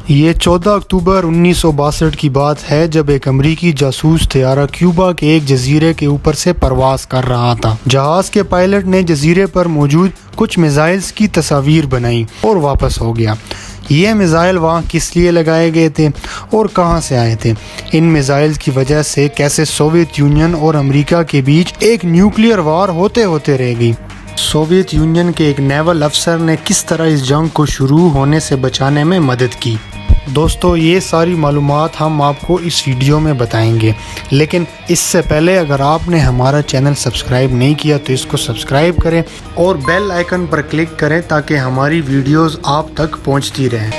یہ 14 اکتوبر 1962 کی بات ہے جب ایک امریکی جاسوس طیارہ کیوبا کے ایک جزیرے کے اوپر سے پرواز کر رہا تھا۔ جہاز کے پائلٹ نے جزیرے پر موجود کچھ میزائلز کی تصاویر بنائی اور واپس ہو گیا۔ یہ میزائل وہاں کس لیے لگائے گئے تھے اور کہاں سے آئے تھے؟ ان میزائلز کی وجہ سے کیسے سوویت یونین اور امریکہ کے بیچ ایک نیوکلیئر وار ہوتے ہوتے رہ گئی؟ سوویت یونین کے ایک نیول افسر نے کس طرح اس جنگ کو شروع ہونے سے بچانے میں مدد کی؟ دوستو، یہ ساری معلومات ہم آپ کو اس ویڈیو میں بتائیں گے، لیکن اس سے پہلے اگر آپ نے ہمارا چینل سبسکرائب نہیں کیا تو اس کو سبسکرائب کریں اور بیل آئیکن پر کلک کریں تاکہ ہماری ویڈیوز آپ تک پہنچتی رہیں۔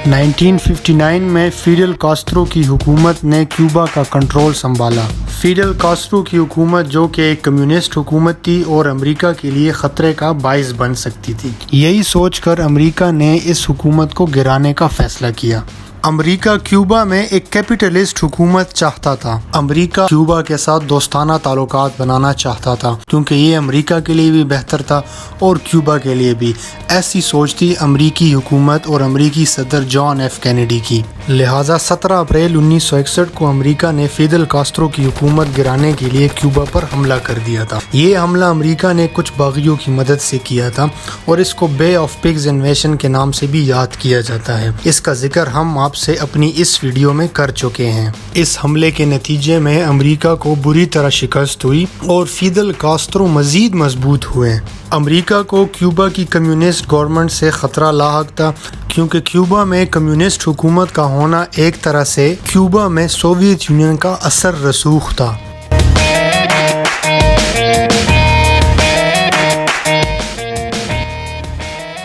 نائنٹین 59 میں فیڈل کاسٹرو کی حکومت نے کیوبا کا کنٹرول سنبھالا۔ فیڈل کاسٹرو کی حکومت جو کہ ایک کمیونسٹ حکومت تھی اور امریکہ کے لیے خطرے کا باعث بن سکتی تھی، یہی سوچ کر امریکہ نے اس حکومت کو گرانے کا فیصلہ کیا۔ امریکہ کیوبا میں ایک کیپٹلسٹ حکومت چاہتا تھا۔ امریکہ کیوبا کے ساتھ دوستانہ تعلقات بنانا چاہتا تھا کیونکہ یہ امریکہ کے لیے بھی بہتر تھا اور کیوبا کے لیے بھی۔ ایسی سوچ تھی امریکی حکومت اور امریکی صدر جان ایف کینیڈی کی۔ لہٰذا 17 اپریل 1961 کو امریکہ نے فیڈل کاسٹرو کی حکومت گرانے کے لیے کیوبا پر حملہ کر دیا تھا۔ یہ حملہ امریکہ نے کچھ باغیوں کی مدد سے کیا تھا اور اس کو بے آف پگز انویژن کے نام سے بھی یاد کیا جاتا ہے۔ اس کا ذکر ہم آپ سے اپنی اس ویڈیو میں کر چکے ہیں۔ اس حملے کے نتیجے میں امریکہ کو بری طرح شکست ہوئی اور فیڈل کاسٹرو مزید مضبوط ہوئے۔ امریکہ کو کیوبا کی کمیونسٹ گورنمنٹ سے خطرہ لاحق تھا کیونکہ کیوبا میں کمیونسٹ حکومت کا ہونا ایک طرح سے کیوبا میں سوویت یونین کا اثر رسوخ تھا۔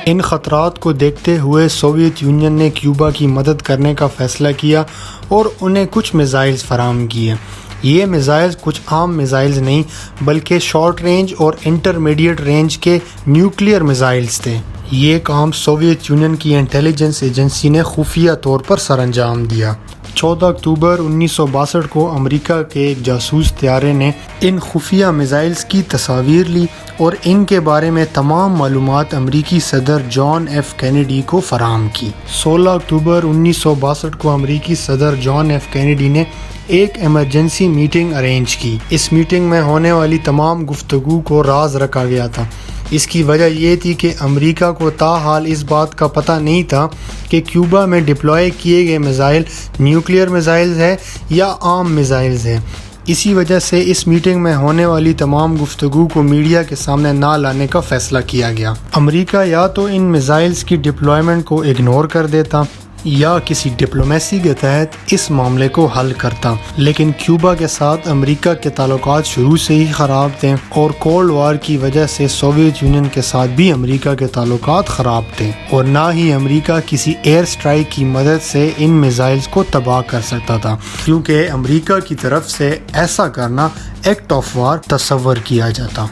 ان خطرات کو دیکھتے ہوئے سوویت یونین نے کیوبا کی مدد کرنے کا فیصلہ کیا اور انہیں کچھ میزائلز فراہم کیے۔ یہ میزائلز کچھ عام میزائلز نہیں بلکہ شارٹ رینج اور انٹرمیڈیٹ رینج کے نیوکلیئر میزائلز تھے۔ یہ کام سوویت یونین کی انٹیلیجنس ایجنسی نے خفیہ طور پر سر انجام دیا۔ 14 اکتوبر 1962 کو امریکہ کے ایک جاسوس طیارے نے ان خفیہ میزائلز کی تصاویر لی اور ان کے بارے میں تمام معلومات امریکی صدر جان ایف کینیڈی کو فراہم کی۔ 16 اکتوبر 1962 کو امریکی صدر جان ایف کینیڈی نے ایک ایمرجنسی میٹنگ ارینج کی۔ اس میٹنگ میں ہونے والی تمام گفتگو کو راز رکھا گیا تھا۔ اس کی وجہ یہ تھی کہ امریکہ کو تاحال اس بات کا پتہ نہیں تھا کہ کیوبا میں ڈپلوائے کیے گئے میزائل نیوکلیئر میزائلز ہیں یا عام میزائلز ہیں۔ اسی وجہ سے اس میٹنگ میں ہونے والی تمام گفتگو کو میڈیا کے سامنے نہ لانے کا فیصلہ کیا گیا۔ امریکہ یا تو ان میزائلز کی ڈپلوائمنٹ کو اگنور کر دیتا یا کسی ڈپلومیسی کے تحت اس معاملے کو حل کرتا، لیکن کیوبا کے ساتھ امریکہ کے تعلقات شروع سے ہی خراب تھے اور کولڈ وار کی وجہ سے سوویت یونین کے ساتھ بھی امریکہ کے تعلقات خراب تھے اور نہ ہی امریکہ کسی ایئر سٹرائک کی مدد سے ان میزائلز کو تباہ کر سکتا تھا کیونکہ امریکہ کی طرف سے ایسا کرنا ایکٹ آف وار تصور کیا جاتا۔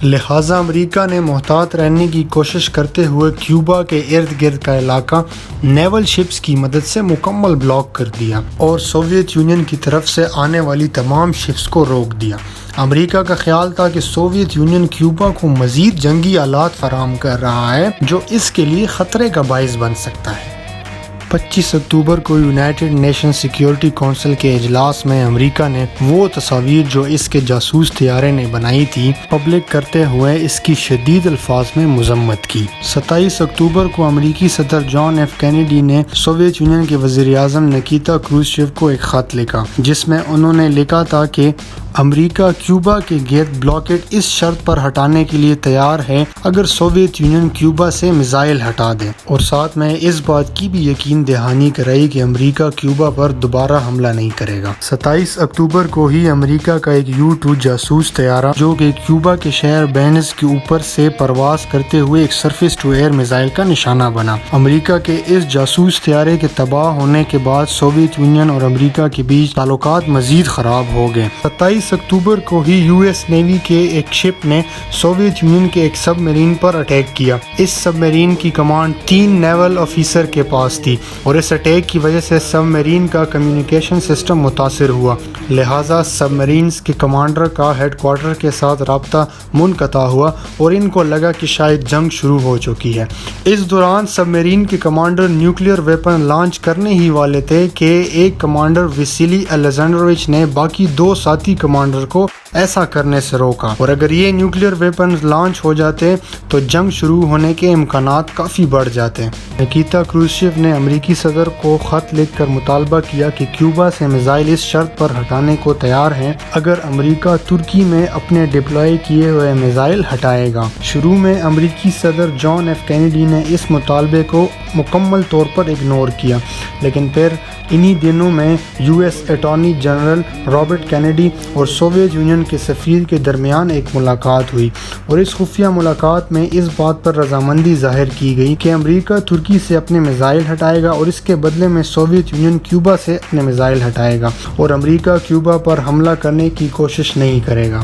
لہٰذا امریکہ نے محتاط رہنے کی کوشش کرتے ہوئے کیوبا کے ارد گرد کا علاقہ نیول شپس کی مدد سے مکمل بلاک کر دیا اور سوویت یونین کی طرف سے آنے والی تمام شپس کو روک دیا۔ امریکہ کا خیال تھا کہ سوویت یونین کیوبا کو مزید جنگی آلات فراہم کر رہا ہے جو اس کے لیے خطرے کا باعث بن سکتا ہے۔ 25 اکتوبر کو یونائٹڈ نیشن سیکیورٹی کونسل کے اجلاس میں امریکہ نے وہ تصاویر جو اس کے جاسوس طیارے نے بنائی تھی پبلک کرتے ہوئے اس کی شدید الفاظ میں مذمت کی۔ 27 اکتوبر کو امریکی صدر جان ایف کینیڈی نے سوویت یونین کے وزیر اعظم نکیتا کروزچیف کو ایک خط لکھا جس میں انہوں نے لکھا تھا کہ امریکہ کیوبا کے گرد بلاکیڈ اس شرط پر ہٹانے کے لیے تیار ہے اگر سوویت یونین کیوبا سے میزائل ہٹا دے، اور ساتھ میں اس بات کی بھی یقین دہانی کرائی کہ امریکہ کیوبا پر دوبارہ حملہ نہیں کرے گا۔ 27 اکتوبر کو ہی امریکہ کا ایک U-2 جاسوس طیارہ جو کہ کیوبا کے شہر بینز کے اوپر سے پرواز کرتے ہوئے ایک سرفیس ٹو ایئر میزائل کا نشانہ بنا۔ امریکہ کے اس جاسوس طیارے کے تباہ ہونے کے بعد سوویت یونین اور امریکہ کے بیچ تعلقات مزید خراب ہو گئے۔ 27 اکتوبر کو ہی US نیوی کے ایک شپ نے سوویت یونین کے ایک سب میرین پر اٹیک کیا۔ اس سب میرین کی کمانڈ 3 نیول آفیسر کے پاس تھی اور اس اٹیک کی وجہ سے سب میرین کا کمیونیکیشن سسٹم متاثر ہوا، لہٰذا سب میرینز کے کمانڈر کا ہیڈ کوارٹر کے ساتھ رابطہ منقطع ہوا اور ان کو لگا کہ شاید جنگ شروع ہو چکی ہے۔ اس دوران سب میرین کے کمانڈر نیوکلیئر ویپن لانچ کرنے ہی والے تھے کہ ایک کمانڈر ویسیلی الیگزینڈرووچ نے باقی 2 ساتھی کمانڈر کو ایسا کرنے سے روکا، اور اگر یہ نیوکلیئر ویپن لانچ ہو جاتے تو جنگ شروع ہونے کے امکانات کافی بڑھ جاتے۔ نکیتا کروشچیف نے امریکی صدر کو خط لکھ کر مطالبہ کیا کہ کیوبا سے میزائل اس شرط پر ہٹانے کو تیار ہیں اگر امریکہ ترکی میں اپنے ڈپلوائے کیے ہوئے میزائل ہٹائے گا۔ شروع میں امریکی صدر جان ایف کینیڈی نے اس مطالبے کو مکمل طور پر اگنور کیا، لیکن پھر انہی دنوں میں U S attorney general Robert Kennedy اور سوویت یونین کے سفیر کے درمیان ایک ملاقات ہوئی، اور اس خفیہ ملاقات میں اس بات پر رضامندی ظاہر کی گئی کہ امریکہ ترکی سے اپنے میزائل ہٹائے گا اور اس کے بدلے میں سوویت یونین کیوبا سے اپنے میزائل ہٹائے گا، اور امریکہ کیوبا پر حملہ کرنے کی کوشش نہیں کرے گا۔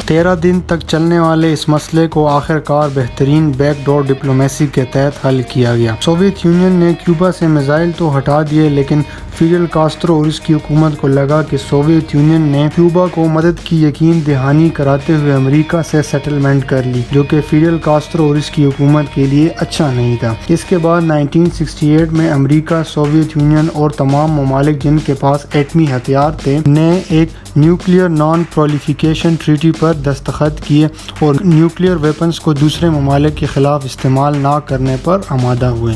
13 دن تک چلنے والے اس مسئلے کو آخر کار بہترین بیک ڈور ڈپلومیسی کے تحت حل کیا گیا۔ سوویت یونین نے کیوبا سے میزائل تو ہٹا دیے، لیکن فیڈل کاسٹرو اور اس کی حکومت کو لگا کہ سوویت یونین نے کیوبا کو مدد کی یقین دہانی کراتے ہوئے امریکہ سے سیٹلمنٹ کر لی، جو کہ فیڈل کاسٹرو اور اس کی حکومت کے لیے اچھا نہیں تھا۔ اس کے بعد 1968 میں امریکہ، سوویت یونین اور تمام ممالک جن کے پاس ایٹمی ہتھیار تھے نے ایک نیوکلیئر نان پرولیفیکیشن ٹریٹی پر دستخط کیے اور نیوکلیئر ویپنز کو دوسرے ممالک کے خلاف استعمال نہ کرنے پر آمادہ ہوئے۔